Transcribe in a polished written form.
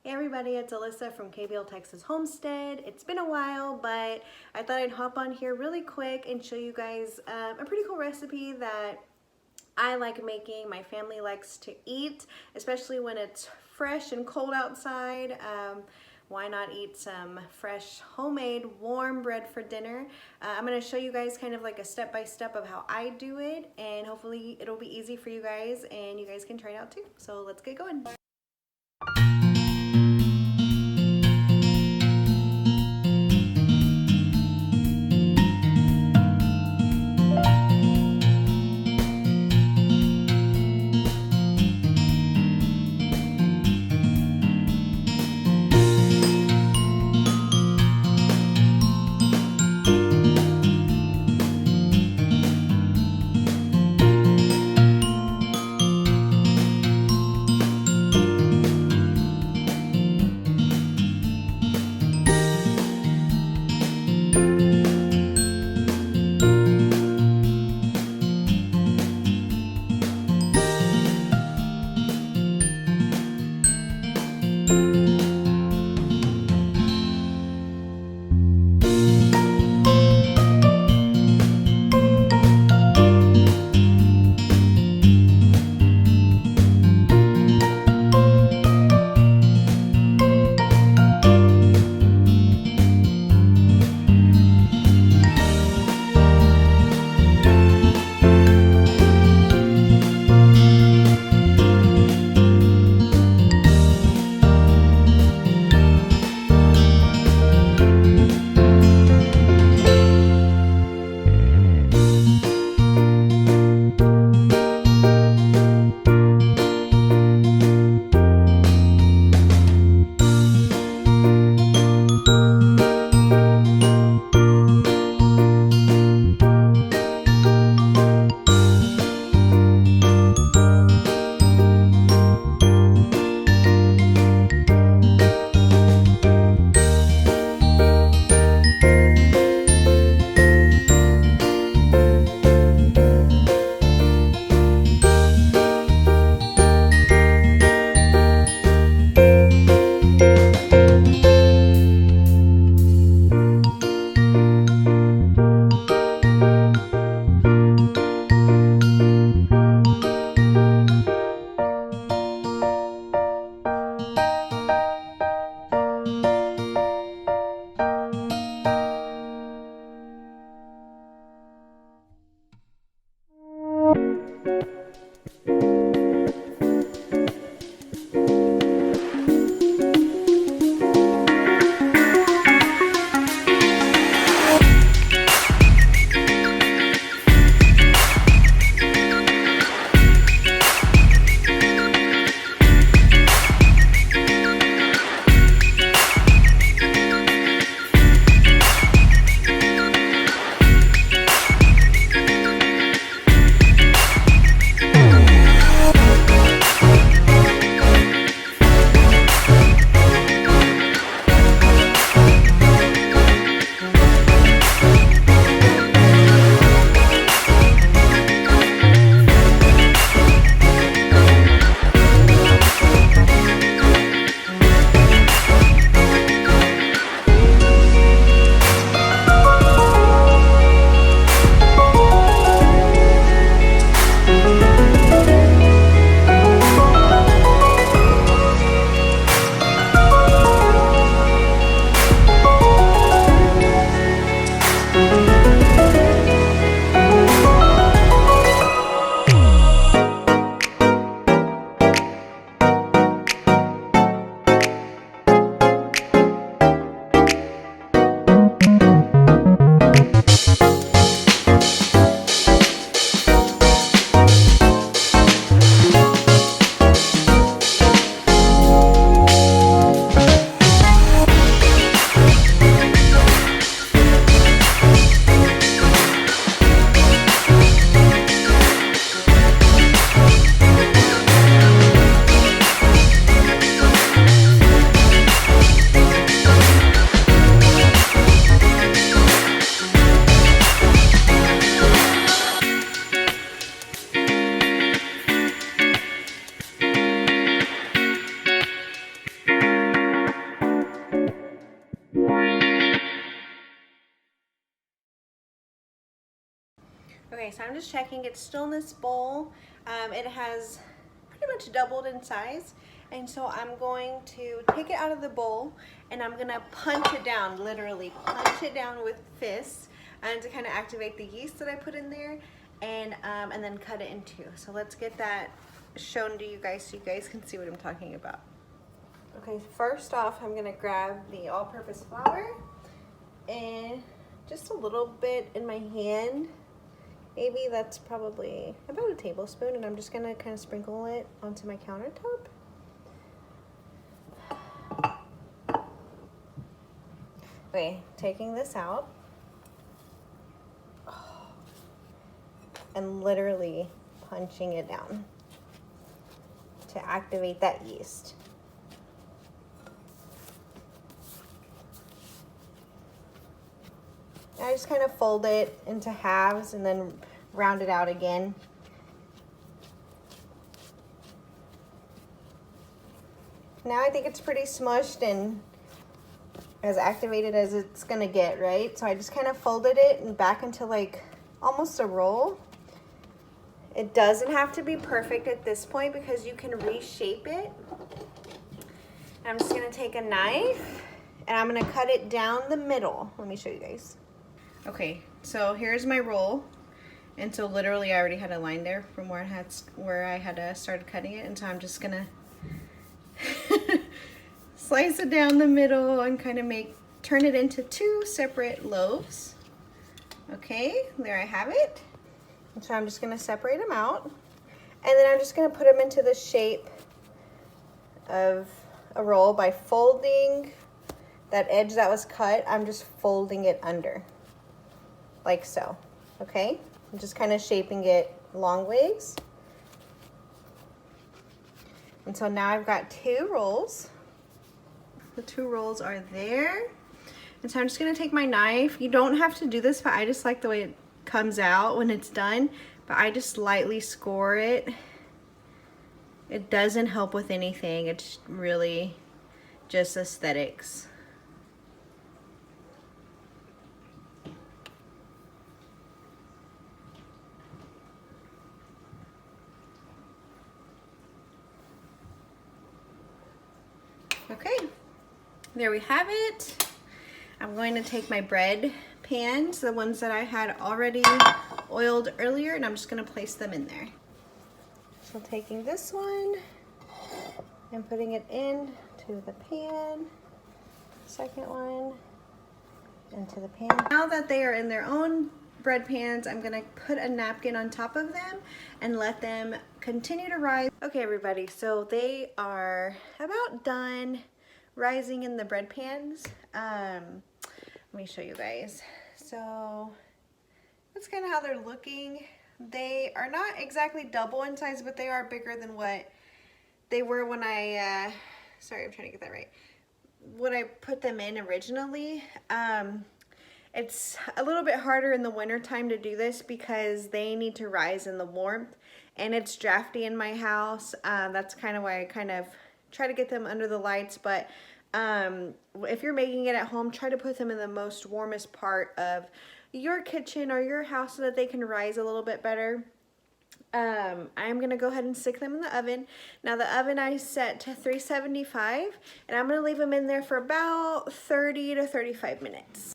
Hey everybody, it's Alyssa from KBL Texas Homestead. It's been a while, but I thought I'd hop on here really quick and show you guys a pretty cool recipe that I like making, my family likes to eat, especially when it's fresh and cold outside. Why not eat some fresh, homemade, warm bread for dinner? I'm gonna show you guys kind of like a step-by-step of how I do it, and hopefully it'll be easy for you guys and you guys can try it out too. So let's get going. Okay, so I'm just checking. It's still in this bowl. It has pretty much doubled in size. And so I'm going to take it out of the bowl and I'm gonna punch it down, literally punch it down with fists and to kind of activate the yeast that I put in there and then cut it in two. So let's get that shown to you guys so you guys can see what I'm talking about. Okay, first off, I'm gonna grab the all-purpose flour and just a little bit in my hand. Maybe that's probably about a tablespoon, and I'm just gonna kind of sprinkle it onto my countertop. Okay, taking this out and literally punching it down to activate that yeast. I just kind of fold it into halves and then round it out again. Now I think it's pretty smushed and as activated as it's gonna get, right? So I just kind of folded it and back into like almost a roll. It doesn't have to be perfect at this point because you can reshape it. I'm just gonna take a knife and I'm gonna cut it down the middle. Let me show you guys. Okay, so here's my roll. And so literally I already had a line there from where I had started cutting it. And so I'm just gonna slice it down the middle and kind of turn it into two separate loaves. Okay, there I have it. And so I'm just gonna separate them out. And then I'm just gonna put them into the shape of a roll by folding that edge that was cut. I'm just folding it under, like so, okay? I'm just kind of shaping it long ways. And so now I've got two rolls. The two rolls are there. And so I'm just gonna take my knife. You don't have to do this, but I just like the way it comes out when it's done. But I just lightly score it. It doesn't help with anything. It's really just aesthetics. Okay, there we have it. I'm going to take my bread pans, the ones that I had already oiled earlier, and I'm just going to place them in there. So taking this one and putting it in to the pan, second one into the pan. Now that they are in their own bread pans, I'm gonna put a napkin on top of them and let them continue to rise. Okay everybody, so they are about done rising in the bread pans. Let me show you guys. So that's kind of how they're looking. They are not exactly double in size, but they are bigger than what they were when I, sorry, I'm trying to get that right. When I put them in originally. It's a little bit harder in the winter time to do this because they need to rise in the warmth and it's drafty in my house. That's kind of why I kind of try to get them under the lights, but if you're making it at home, try to put them in the most warmest part of your kitchen or your house so that they can rise a little bit better. I'm gonna go ahead and stick them in the oven. Now the oven I set to 375 and I'm gonna leave them in there for about 30 to 35 minutes.